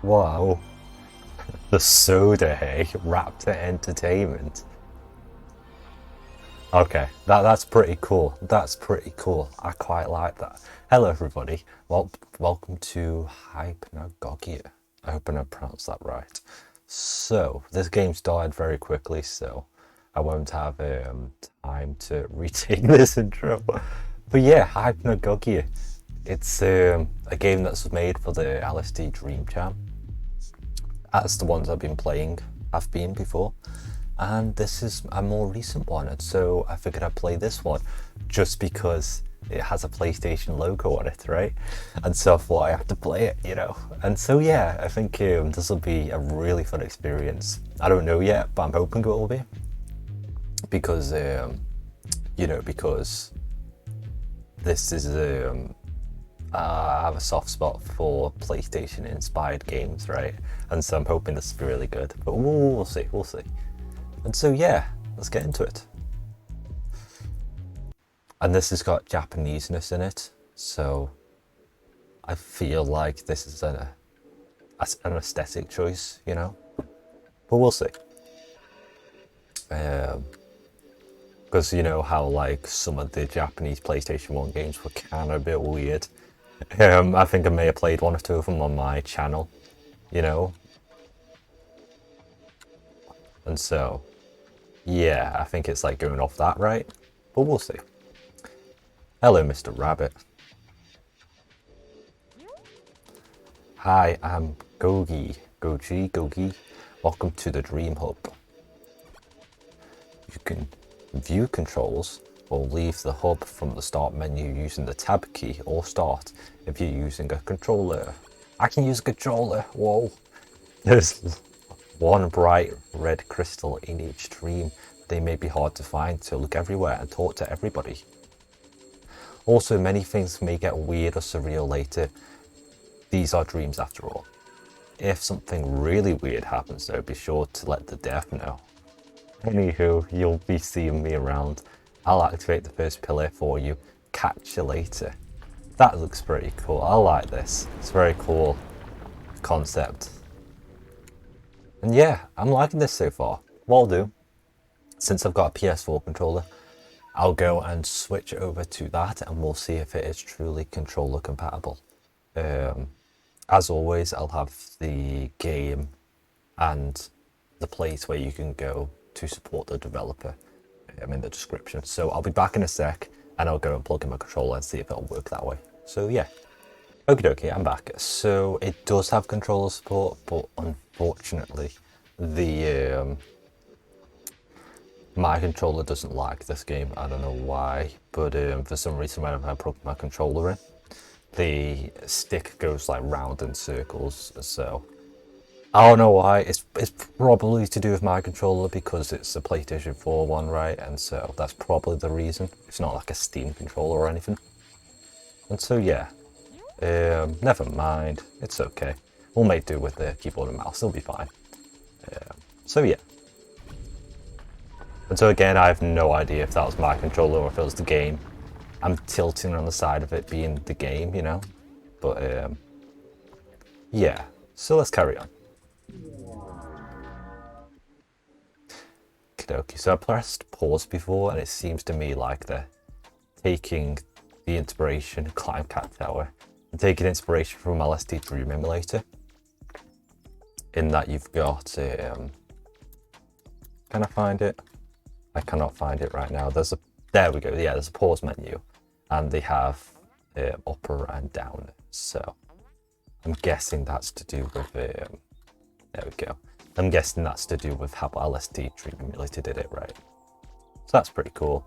Wow. The soda, hey? Raptor Entertainment. Okay, that's pretty cool. That's pretty cool. I quite like that. Hello, everybody. Well, welcome to Hypnagogia. I hope I pronounced that right. So, this game started very quickly, so I won't have time to retake this intro. But yeah, Hypnagogia. It's a game that's made for the LSD Dream Jam. As the ones I've been playing have been before. And this is a more recent one, and so I figured I'd play this one just because it has a PlayStation logo on it, right? And so I thought I have to play it, you know. And so yeah, I think this will be a really fun experience. I don't know yet, but I'm hoping it will be because because this is I have a soft spot for PlayStation inspired games, right? And so I'm hoping this will be really good. But we'll see, we'll see. And so yeah, let's get into it. And this has got Japaneseness in it, so I feel like this is an aesthetic choice, you know? But we'll see. Because you know how like some of the Japanese PlayStation 1 games were kind of a bit weird. I think I may have played one or two of them on my channel, you know? And so, yeah, I think it's like going off that, right? But we'll see. Hello, Mr. Rabbit. Hi, I'm Gogi. Welcome to the Dream Hub. You can view controls or leave the hub from the start menu using the tab key, or start if you're using a controller. I can use a controller, whoa. There's one bright red crystal in each dream. They may be hard to find, so look everywhere and talk to everybody. Also, many things may get weird or surreal later. These are dreams after all. If something really weird happens though, be sure to let the dev know. Anywho, you'll be seeing me around. I'll activate the first pillar for you. Catch you later. That looks pretty cool. I like this. It's a very cool concept. And yeah, I'm liking this so far. What I'll do, since I've got a PS4 controller, I'll go and switch over to that and we'll see if it is truly controller compatible. As always, I'll have the game and the place where you can go to support the developer in the description. So I'll be back in a sec and I'll go and plug in my controller and see if it'll work that way. So yeah. Okie dokie, I'm back. So it does have controller support, but unfortunately the my controller doesn't like this game. I don't know why, but for some reason whenever I plug my controller in, the stick goes like round in circles. So I don't know why. It's probably to do with my controller because it's a PlayStation 4 one, right? And so that's probably the reason. It's not like a Steam controller or anything. And so yeah, never mind. It's okay. We'll make do with the keyboard and mouse. It'll be fine. So yeah. And so again, I have no idea if that was my controller or if it was the game. I'm tilting on the side of it being the game, you know? But yeah, so let's carry on. Okie, so I pressed pause before and it seems to me like they're taking the inspiration, climb cat tower, and taking inspiration from LSD Dream Emulator. In that you've got, can I find it? I cannot find it right now. There we go, yeah, there's a pause menu and they have upper and down. So I'm guessing that's to do with, there we go. I'm guessing that's to do with how LSD Dream Emulator did it, right? So that's pretty cool.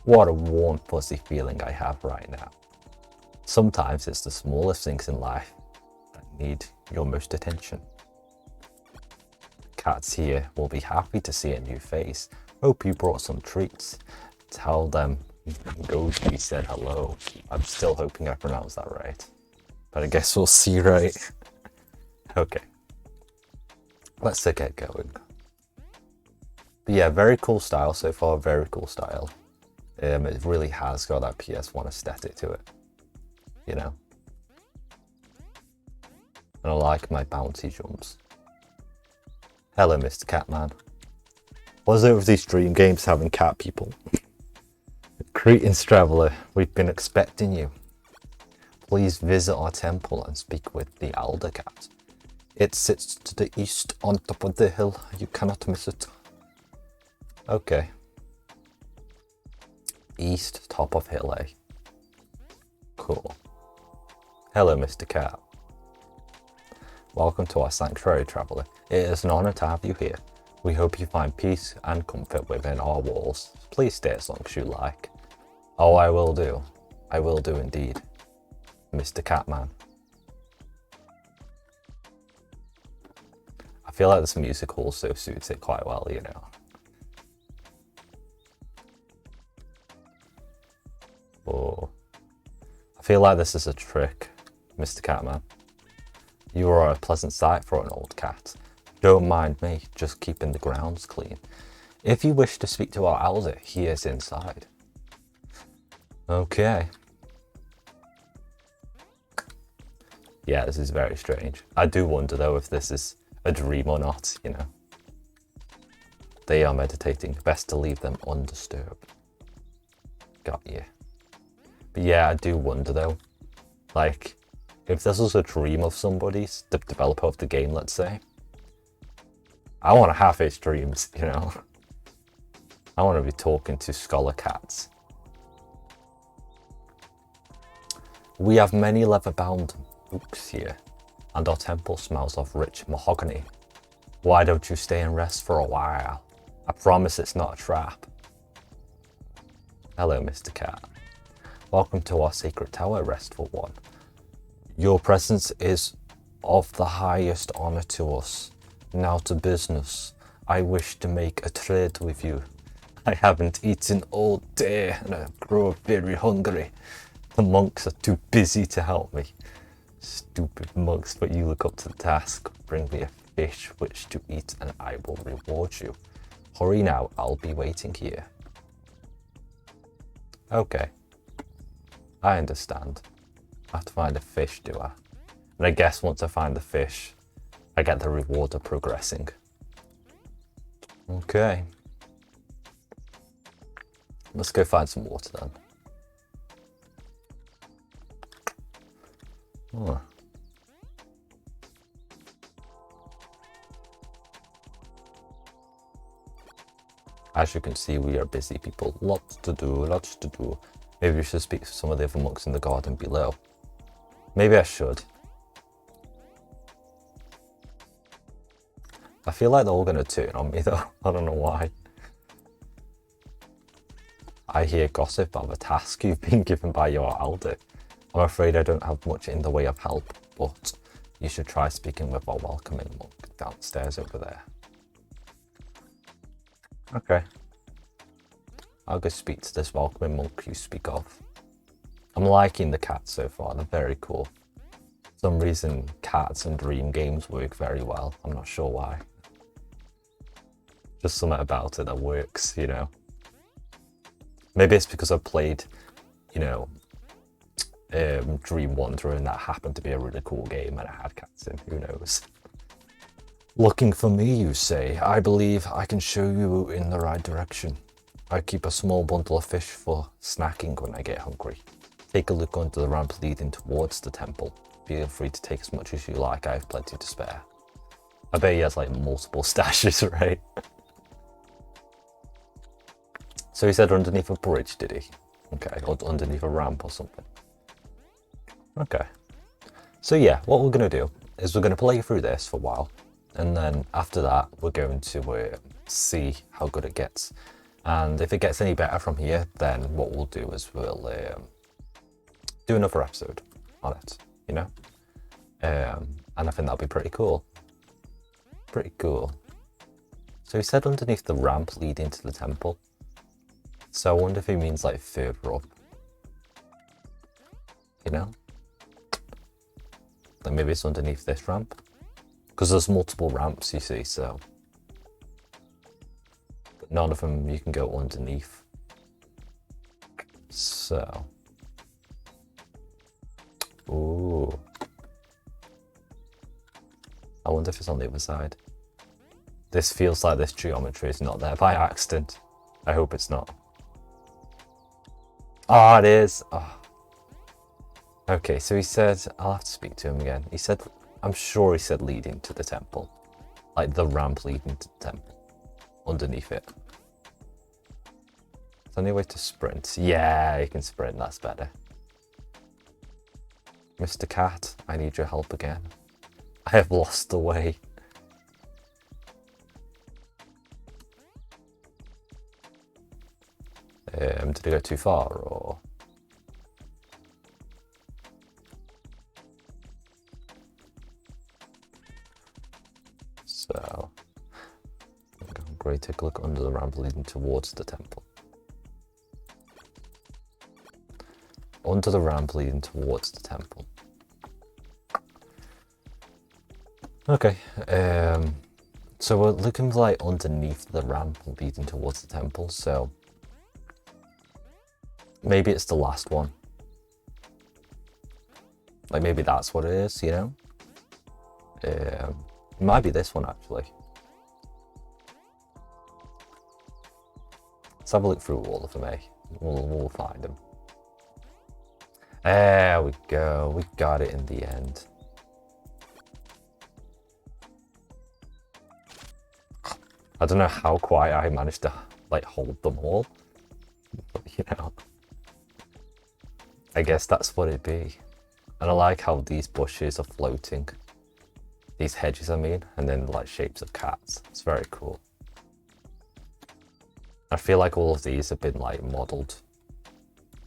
What a warm, fuzzy feeling I have right now. Sometimes it's the smallest things in life that need your most attention. Cats here will be happy to see a new face. Hope you brought some treats. Tell them Goji said hello. I'm still hoping I pronounced that right. But I guess we'll see, right? Okay. Let's get going. But yeah, very cool style so far, very cool style. It really has got that PS1 aesthetic to it, you know? and I like my bouncy jumps. Hello, Mr. Catman. What's it with these dream games having cat people? Greetings, traveller. We've been expecting you. Please visit our temple and speak with the Elder Cat. It sits to the east on top of the hill. You cannot miss it. Okay. East, top of hill, eh? Cool. Hello, Mr. Cat. Welcome to our sanctuary, traveller. It is an honour to have you here. We hope you find peace and comfort within our walls. Please stay as long as you like. Oh, I will do. I will do indeed. Mr. Catman. I feel like this music also suits it quite well, you know. Oh. I feel like this is a trick, Mr. Catman. You are a pleasant sight for an old cat. Don't mind me, just keeping the grounds clean. If you wish to speak to our elder, he is inside. Okay. Yeah, this is very strange. I do wonder though if this is a dream or not, you know. They are meditating. Best to leave them undisturbed. Got you. But yeah, I do wonder though. Like, if this was a dream of somebody's, the developer of the game, let's say. I want to have his dreams, you know. I want to be talking to scholar cats. We have many leather-bound books here, and our temple smells of rich mahogany. Why don't you stay and rest for a while? I promise it's not a trap. Hello, Mr. Cat. Welcome to our sacred tower, Restful One. Your presence is of the highest honor to us. Now to business. I wish to make a trade with you. I haven't eaten all day and I grow very hungry. The monks are too busy to help me. Stupid monks, but you look up to the task. Bring me a fish which to eat and I will reward you. Hurry now, I'll be waiting here. Okay. I understand. I have to find a fish, do I? And I guess once I find the fish, I get the reward of progressing. Okay. Let's go find some water then. Oh. As you can see, we are busy people. Lots to do, lots to do. Maybe we should speak to some of the other monks in the garden below. Maybe I should. I feel like they're all going to turn on me though. I don't know why. I hear gossip of a task you've been given by your elder. I'm afraid I don't have much in the way of help, but you should try speaking with our welcoming monk downstairs over there. Okay. I'll go speak to this welcoming monk you speak of. I'm liking the cats so far, they're very cool. For some reason, cats and dream games work very well. I'm not sure why. Just something about it that works, you know. Maybe it's because I've played, you know, Dream Wanderer and that happened to be a really cool game and I had cats in, who knows. Looking for me, you say? I believe I can show you in the right direction. I keep a small bundle of fish for snacking when I get hungry. Take a look onto the ramp leading towards the temple. Feel free to take as much as you like, I have plenty to spare. I bet he has like multiple stashes, right? So he said underneath a bridge, did he? Okay, or underneath a ramp or something. Okay. So yeah, what we're going to do is we're going to play through this for a while. And then after that, we're going to see how good it gets. And if it gets any better from here, then what we'll do is we'll do another episode on it, you know? And I think that'll be pretty cool. Pretty cool. So he said underneath the ramp leading to the temple. So I wonder if he means like further up. You know? Then maybe it's underneath this ramp. Because there's multiple ramps, you see, so. But none of them you can go underneath. So. Ooh. I wonder if it's on the other side. This feels like this geometry is not there by accident. I hope it's not. Oh, it is. Oh. Okay, so he said, I'll have to speak to him again. He said, I'm sure he said leading to the temple. Like the ramp leading to the temple. Underneath it. Is there any way to sprint? Yeah, you can sprint, that's better. Mr. Cat, I need your help again. I have lost the way. Did I go too far, or? So, great, take a look under the ramp leading towards the temple. Under the ramp leading towards the temple. Okay, so we're looking like underneath the ramp leading towards the temple, so maybe it's the last one. Like maybe that's what it is, you know? It might be this one actually. Let's have a look through all of them, eh? We'll find them. There we go, we got it in the end. I don't know how quiet I managed to like hold them all, but you know, I guess that's what it'd be. And I like how these bushes are floating, these hedges I mean, and then like shapes of cats. It's very cool. I feel like all of these have been like modeled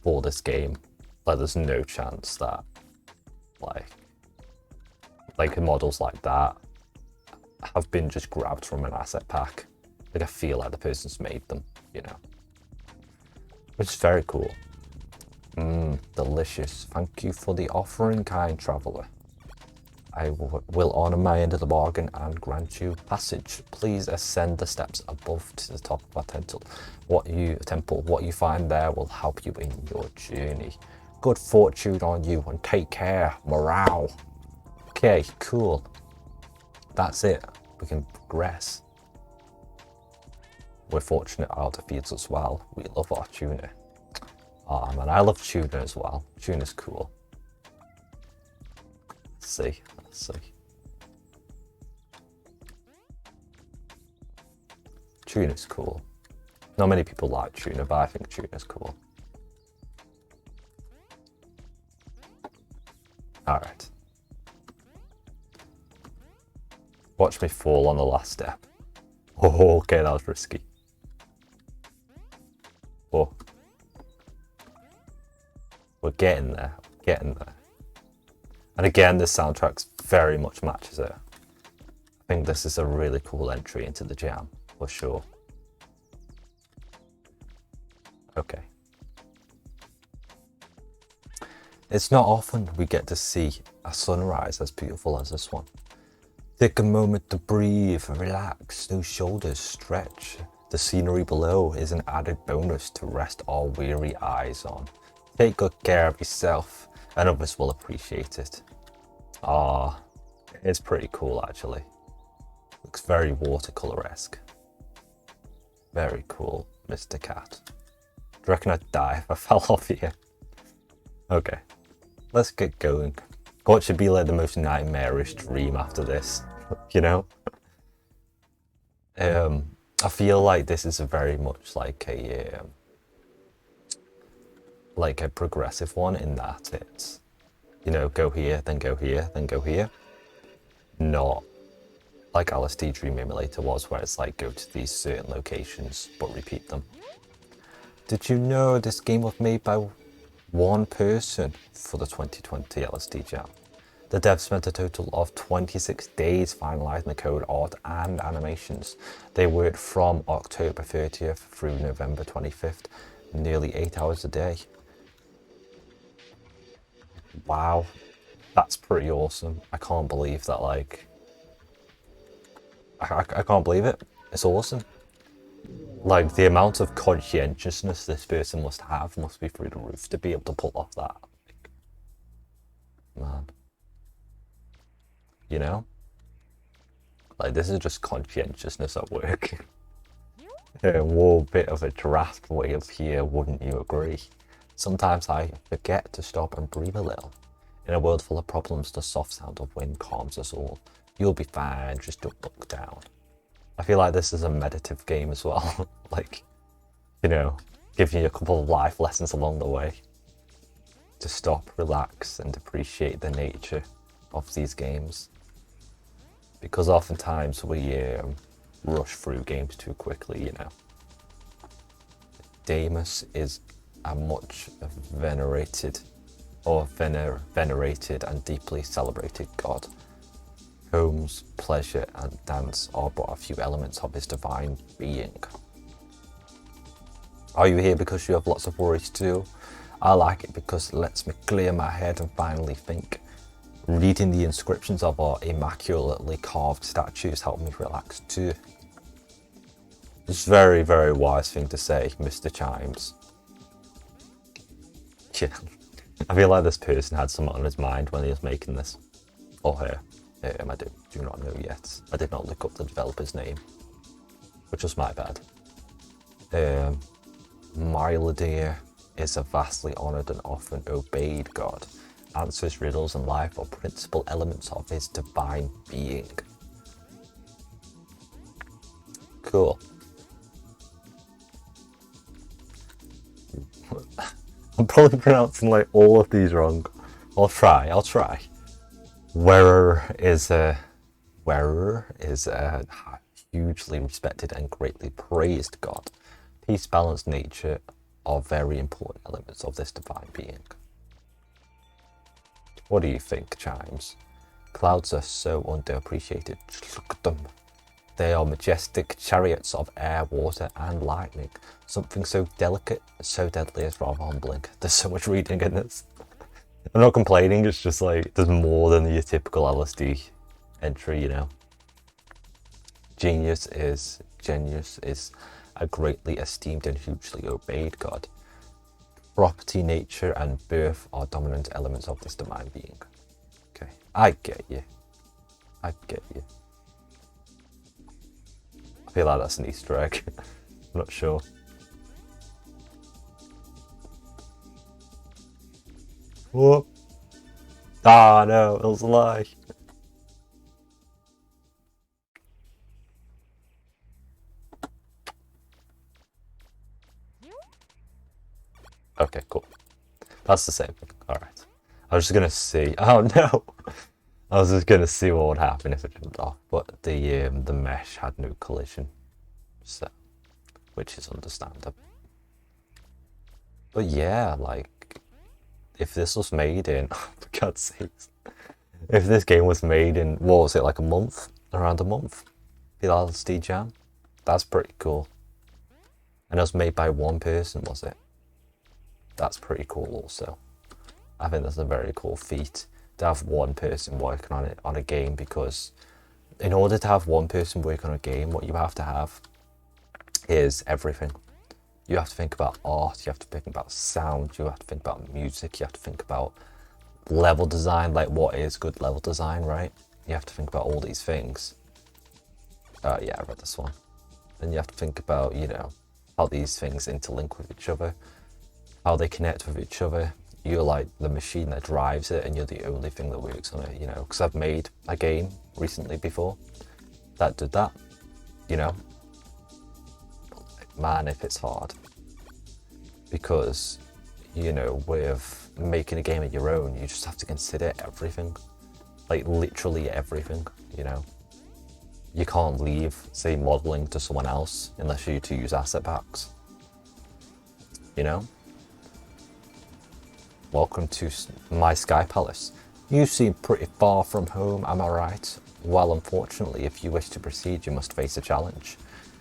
for this game. Like there's no chance that like models like that have been just grabbed from an asset pack. Like I feel like the person's made them, you know. Which is very cool. Delicious. Thank you for the offering, kind traveller. I will honour my end of the bargain and grant you passage. Please ascend the steps above to the top of our temple. What you find there will help you in your journey. Good fortune on you and take care. Morale. Okay, cool. That's it. We can progress. We're fortunate our defeats as well. We love our tuna. Oh man, I love tuna as well. Tuna's cool. Let's see. Tuna's cool. Not many people like tuna, but I think tuna's cool. Alright. Watch me fall on the last step. Oh, okay, that was risky. Oh. We're getting there, And again, this soundtrack very much matches it. I think this is a really cool entry into the jam, for sure. Okay. It's not often we get to see a sunrise as beautiful as this one. Take a moment to breathe, relax, those shoulders stretch. The scenery below is an added bonus to rest our weary eyes on. Take good care of yourself and others will appreciate it. Ah, it's pretty cool actually. Looks very watercolor-esque. Very cool, Mr. Cat. Do you reckon I'd die if I fell off here? Okay, let's get going. What should be like the most nightmarish dream after this, you know? I feel like this is very much like a progressive one in that it's, you know, go here, then go here, then go here. Not like LSD Dream Emulator was, where it's like go to these certain locations but repeat them. Did you know this game was made by one person for the 2020 LSD Jam? The devs spent a total of 26 days finalizing the code, art and animations. They worked from October 30th through November 25th, nearly 8 hours a day. Wow, that's pretty awesome. I can't believe that, like, I can't believe it. It's awesome. Like, the amount of conscientiousness this person must have must be through the roof to be able to pull off that. Like, man. You know? Like, this is just conscientiousness at work. Whoa, bit of a draft wave here, wouldn't you agree? Sometimes I forget to stop and breathe a little. In a world full of problems, the soft sound of wind calms us all. You'll be fine, just don't look down. I feel like this is a meditative game as well. Like, you know, giving you a couple of life lessons along the way. To stop, relax, and appreciate the nature of these games. Because oftentimes we rush through games too quickly, you know. Deimos is a much venerated and deeply celebrated god. Homes, pleasure, and dance are but a few elements of his divine being. Are you here because you have lots of worries too? I like it because it lets me clear my head and finally think. Reading the inscriptions of our immaculately carved statues helped me relax too. It's a very, very wise thing to say, Mr. Chimes. Yeah, I feel like this person had something on his mind when he was making this. Or her. I do not know yet. I did not look up the developer's name, which was my bad. Myladir is a vastly honoured and often obeyed god. Answers, riddles, and life are principal elements of his divine being. Cool. I'm probably pronouncing like all of these wrong. I'll try. Wearer is a hugely respected and greatly praised god. Peace, balance, nature are very important elements of this divine being. What do you think, Chimes? Clouds are so underappreciated. Just look at them. They are majestic chariots of air, water, and lightning. Something so delicate, so deadly is rather humbling. There's so much reading in this. I'm not complaining, it's just like, there's more than your typical LSD entry, you know. Genius is a greatly esteemed and hugely obeyed god. Property, nature, and birth are dominant elements of this divine being. Okay, I get you. I feel like that's an Easter egg. I'm not sure. Whoop. Ah, no, it was a lie. Okay, cool. That's the same thing. Alright. I was just gonna see. Oh no! I was just gonna see what would happen if it jumped off, but the mesh had no collision, so which is understandable. But yeah, like if this was made in, oh, for God's sakes, if this game was made in, what was it, like a month, around a month, the LSD Jam, that's pretty cool. And it was made by one person, was it? That's pretty cool also. I think that's a very cool feat to have one person working on it, on a game, because in order to have one person work on a game, what you have to have is everything. You have to think about art, you have to think about sound, you have to think about music, you have to think about level design, like what is good level design, right? You have to think about all these things. Yeah, I read this one. And you have to think about, you know, how these things interlink with each other, how they connect with each other. You're like the machine that drives it, and you're the only thing that works on it, you know, because I've made a game recently before that did that, you know. Man, if it's hard, because, you know, with making a game of your own, you just have to consider everything, like literally everything, you know. You can't leave, say, modeling to someone else unless you to use asset packs, you know. Welcome to my Sky Palace. You seem pretty far from home, am I right? Well, unfortunately, if you wish to proceed, you must face a challenge.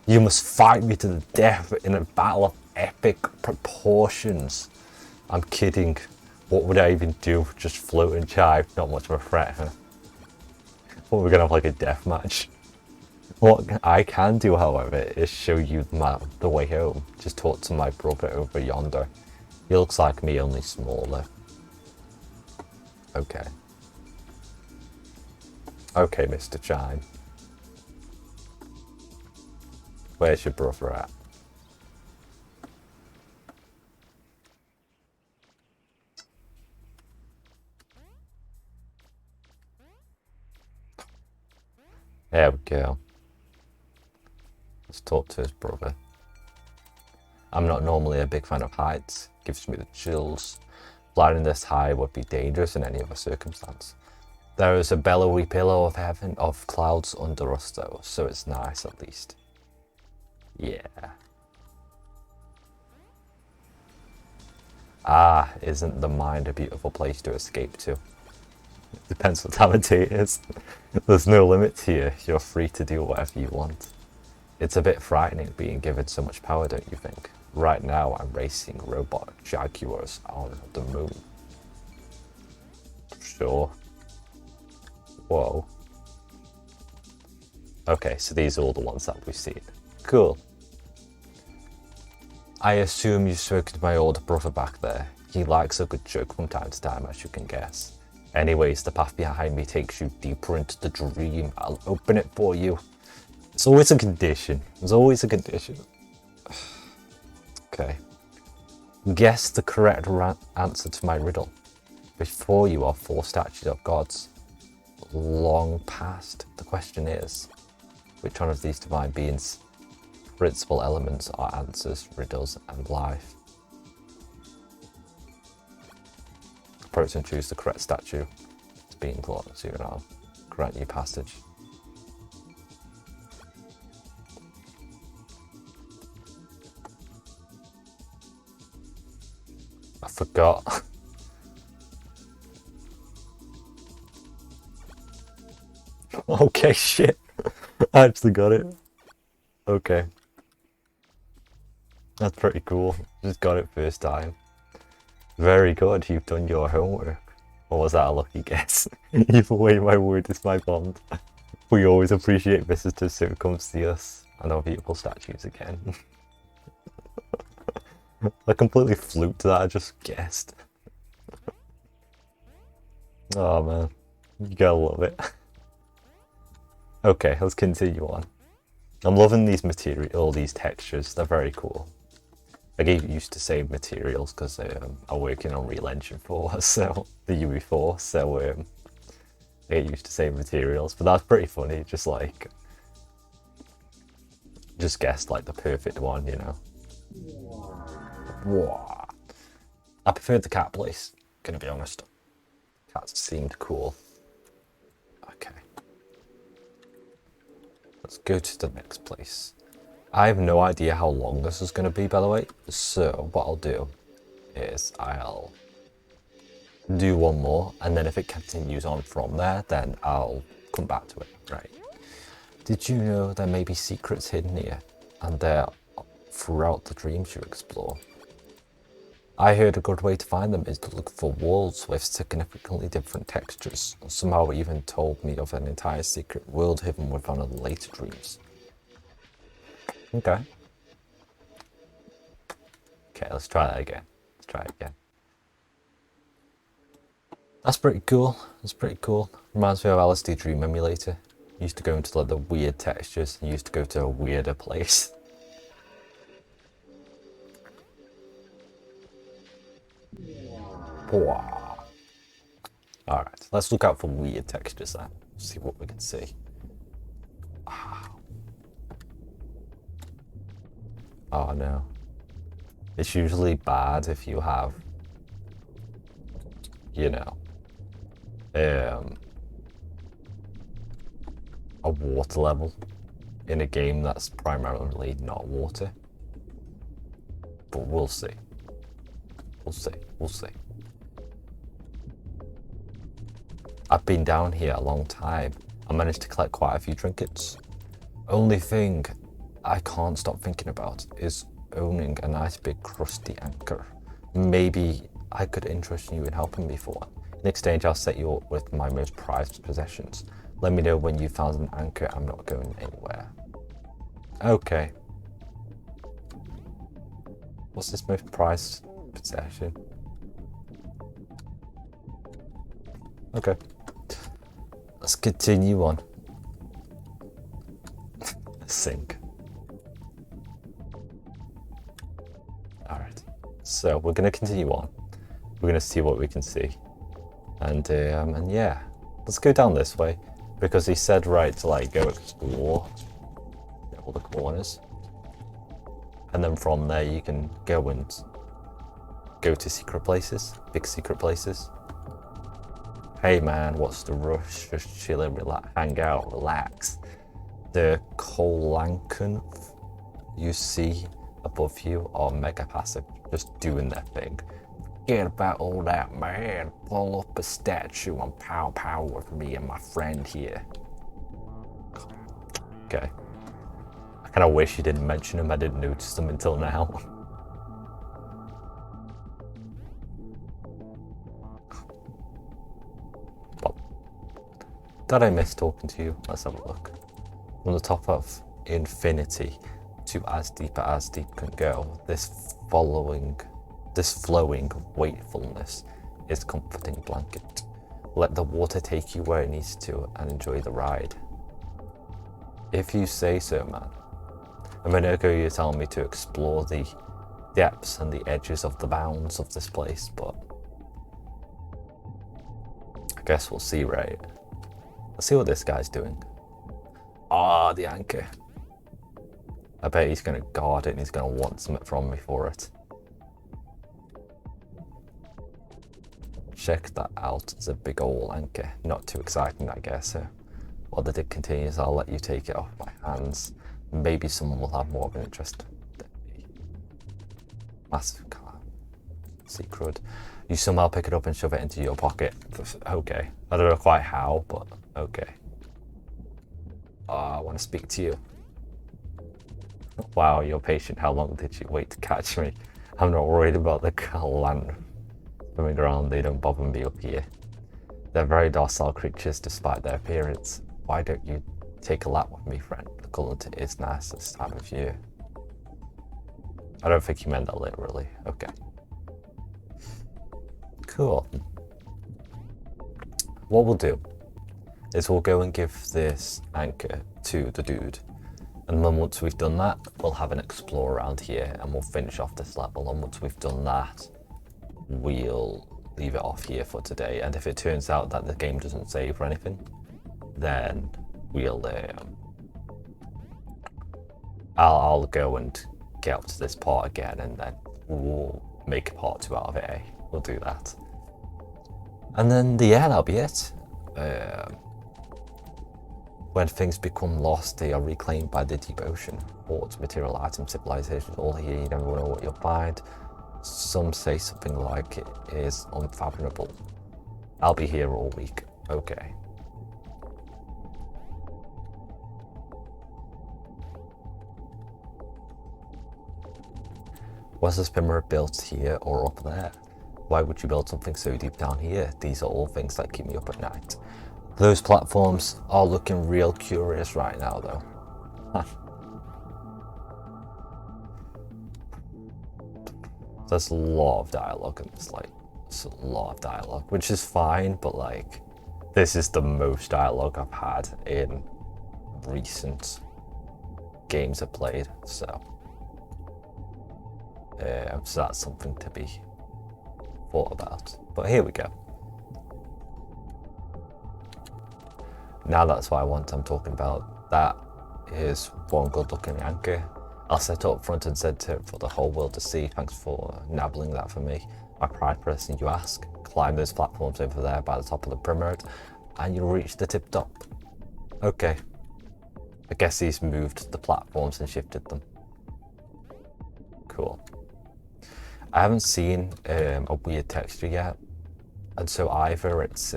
You must fight me to the death in a battle of epic proportions. I'm kidding. What would I even do? Just float and jive? Not much of a threat, huh? What, we're gonna have like a death match? What I can do, however, is show you the map, the way home. Just talk to my brother over yonder. He looks like me, only smaller. Okay. Okay, Mr. Chime. Where's your brother at? There we go. Let's talk to his brother. I'm not normally a big fan of heights. Gives me the chills. Flying this high would be dangerous in any other circumstance. There is a billowy pillow of heaven, of clouds under us though, so it's nice at least. Yeah. Ah, isn't the mind a beautiful place to escape to? It depends what time of day it is. There's no limit here. You're free to do whatever you want. It's a bit frightening being given so much power, don't you think? Right now I'm racing robot Jaguars on the moon. Sure. Whoa. Okay, so these are all the ones that we've seen. Cool. I assume you've spoken to my older brother back there. He likes a good joke from time to time, as you can guess. Anyways, the path behind me takes you deeper into the dream. I'll open it for you. It's always a condition. There's always a condition. Okay. Guess the correct answer to my riddle. Before you are 4 statues of gods. Long past. The question is, which one of these divine beings' principal elements are answers, riddles, and life? Approach and choose the correct statue. It's being close, so I'll grant you passage. I forgot. Okay, shit. I actually got it. Okay. That's pretty cool. Just got it first time. Very good, you've done your homework. Or was that a lucky guess? Either way, my word is my bond. We always appreciate visitors who come see us and our beautiful statues again. I completely fluked that, I just guessed. Oh man, you gotta love it. Okay, let's continue on. I'm loving these all these textures, they're very cool. I get used to saying materials because I'm working on Real Engine 4, so the UE4, so I get used to saying materials, but that's pretty funny, just guessed like the perfect one, you know. Whoa. I preferred the cat place, gonna be honest. Cats seemed cool. Okay. Let's go to the next place. I have no idea how long this is going to be, by the way, so what I'll do is I'll do one more, and then if it continues on from there, then I'll come back to it, right? Did you know there may be secrets hidden here, and they're throughout the dreams you explore? I heard a good way to find them is to look for walls with significantly different textures. Somehow even told me of an entire secret world hidden within one of the later dreams. Okay. Okay, let's try that again. Let's try it again. That's pretty cool. That's pretty cool. Reminds me of LSD Dream Emulator. Used to go into like the weird textures and used to go to a weirder place. Wow. Alright, let's look out for weird textures then. See what we can see. Wow. Oh no. It's usually bad if you have, you know, a water level in a game that's primarily not water. But we'll see. We'll see. We'll see. I've been down here a long time. I managed to collect quite a few trinkets. Only thing I can't stop thinking about is owning a nice big crusty anchor. Maybe I could interest you in helping me for one. In exchange, I'll set you up with my most prized possessions. Let me know when you found an anchor. I'm not going anywhere. Okay. What's this most prized possession? Okay. Let's continue on. Sink. So we're going to continue on. We're going to see what we can see. And yeah, let's go down this way. Because he said, right, to like go explore all the corners. And then from there you can go and go to secret places, big secret places. Hey man, what's the rush? Just chill and relax, hang out, relax. The Kolankan you see above you are mega passive, just doing their thing. Forget about all that, man. Pull up a statue and pow pow with me and my friend here. Okay. I kind of wish you didn't mention him. I didn't notice them until now. But did I miss talking to you? Let's have a look. From the top of infinity to as deep can go, this flowing wakefulness is comforting blanket. Let the water take you where it needs to and enjoy the ride. If you say so, man. A minute ago you were telling me to explore the depths and the edges of the bounds of this place, but I guess we'll see, right? Let's see what this guy's doing. Ah, the anchor. I bet he's going to guard it and he's going to want something from me for it. Check that out. It's a big old anchor. Not too exciting, I guess. While the dig continues, I'll let you take it off my hands. Maybe someone will have more of an interest than me. Massive car. Secret. You somehow pick it up and shove it into your pocket. Okay. I don't know quite how, but okay. I want to speak to you. Wow, you're patient. How long did you wait to catch me? I'm not worried about the land swimming around. They don't bother me up here. They're very docile creatures despite their appearance. Why don't you take a lap with me, friend? The coolant is nice this time of year. I don't think he meant that literally. Okay. Cool. What we'll do is we'll go and give this anchor to the dude. And then once we've done that, we'll have an explore around here and we'll finish off this level. And once we've done that, we'll leave it off here for today. And if it turns out that the game doesn't save or anything, then we'll I'll go and get up to this part again, and then we'll make a part 2 out of it. Eh? We'll do that. And then yeah, that'll be it. When things become lost, they are reclaimed by the deep ocean. Ports, material items, civilizations, all here. You never know what you'll find. Some say something like it is unfathomable. I'll be here all week. Okay. Was this pyramid built here or up there? Why would you build something so deep down here? These are all things that keep me up at night. Those platforms are looking real curious right now, though. There's a lot of dialogue in this, like, it's a lot of dialogue, which is fine, but like, this is the most dialogue I've had in recent games I've played, so that's something to be thought about. But here we go. Now that's what I want. I'm talking about. That is one good looking anchor. I'll set it up front and center for the whole world to see. Thanks for nabbling that for me. My pride person, you ask. Climb those platforms over there by the top of the pyramid and you'll reach the tip top. Okay. I guess he's moved the platforms and shifted them. Cool. I haven't seen a weird texture yet. And so either it's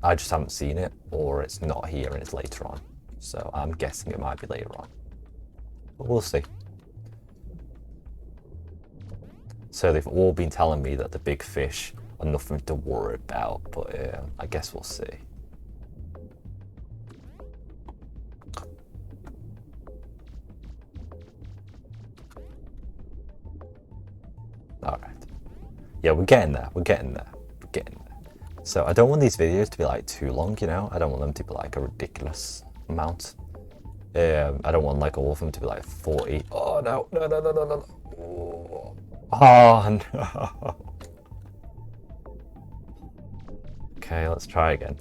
I just haven't seen it, or it's not here and it's later on. So I'm guessing it might be later on. But we'll see. So they've all been telling me that the big fish are nothing to worry about, but I guess we'll see. Alright. Yeah, we're getting there. We're getting there. We're getting there. So I don't want these videos to be like too long, you know? I don't want them to be like a ridiculous amount. I don't want like all of them to be like 40. Oh no, no, no, no, no, no. Oh no. Okay, let's try again.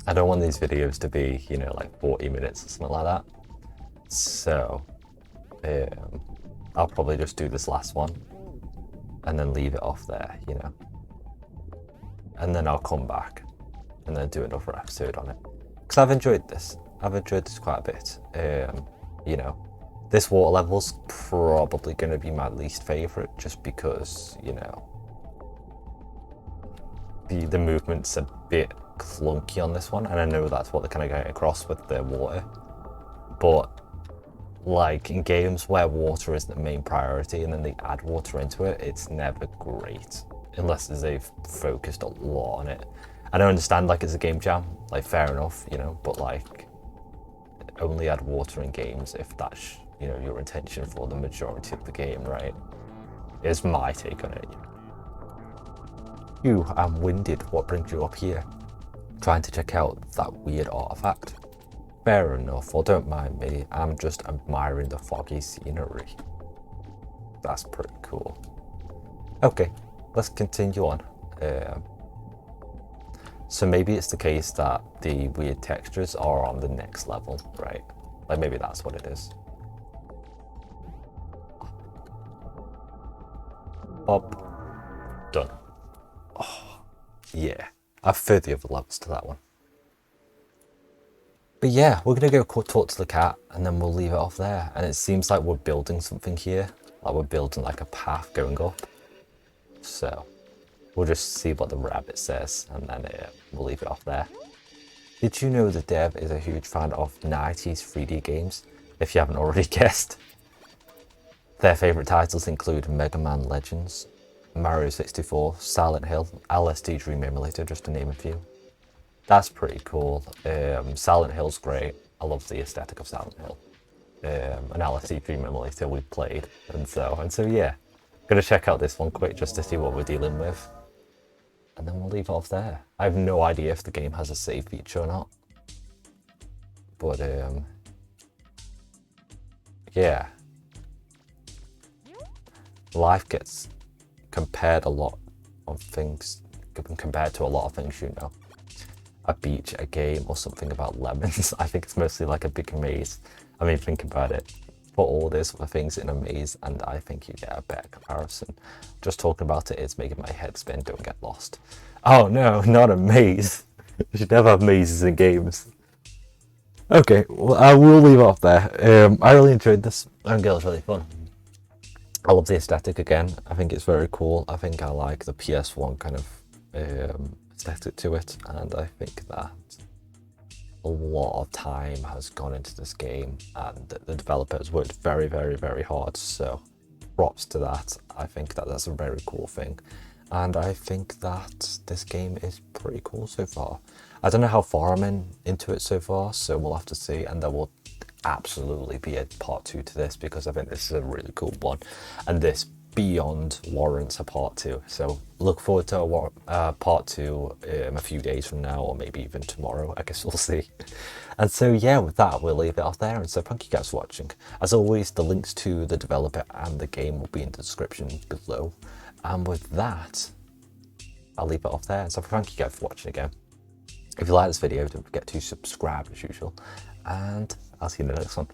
I don't want these videos to be, you know, like 40 minutes or something like that. So, I'll probably just do this last one and then leave it off there, you know. And then I'll come back and then do another episode on it. Because I've enjoyed this. I've enjoyed this quite a bit. You know, this water level's probably going to be my least favourite just because, you know, the movement's a bit clunky on this one, and I know that's what they're kind of getting across with the water. But like in games where water is the main priority and then they add water into it, it's never great unless they've focused a lot on it. And I understand like it's a game jam, like fair enough, you know, but like only add water in games if that's, you know, your intention for the majority of the game, right? Is my take on it. You, I'm winded. What brings you up here? Trying to check out that weird artifact. Fair enough, well don't mind me, I'm just admiring the foggy scenery. That's pretty cool. Okay, let's continue on. So maybe it's the case that the weird textures are on the next level, right? Like maybe that's what it is. Bob. Done. Oh, yeah. I prefer the other levels to that one. But yeah, we're going to go talk to the cat and then we'll leave it off there. And it seems like we're building something here. Like we're building like a path going up. So we'll just see what the rabbit says and then we'll leave it off there. Did you know the dev is a huge fan of 90s 3D games? If you haven't already guessed. Their favourite titles include Mega Man Legends, Mario 64, Silent Hill, LSD Dream Emulator, just to name a few. That's pretty cool. Silent Hill's great. I love the aesthetic of Silent Hill. An LSD Dream Emulator we've played, and so yeah. Gonna check out this one quick just to see what we're dealing with. And then we'll leave it off there. I have no idea if the game has a save feature or not. But yeah. Life gets compared to a lot of things, you know. A beach, a game, or something about lemons. I think it's mostly like a big maze. I mean, think about it. Put all these other things in a maze and I think you get a better comparison. Just talking about it is making my head spin, don't get lost. Oh no, not a maze. You should never have mazes in games. Okay, well I will leave off there. I really enjoyed this. I think it was really fun. I love the aesthetic again. I think it's very cool. I think I like the PS1 kind of aesthetic to it, and I think that a lot of time has gone into this game and the developer has worked very, very, very hard, so props to that. I think that that's a very cool thing, and I think that this game is pretty cool so far. I don't know how far I'm into it so far, so we'll have to see, and there will absolutely be a part 2 to this because I think this is a really cool one, and this beyond warrants a part 2. So look forward to a part 2 a few days from now, or maybe even tomorrow. I guess we'll see. And so yeah, with that we'll leave it off there, and so thank you guys for watching. As always, the links to the developer and the game will be in the description below, and with that I'll leave it off there. And so thank you guys for watching again. If you like this video, don't forget to subscribe as usual, and I'll see you in the next one.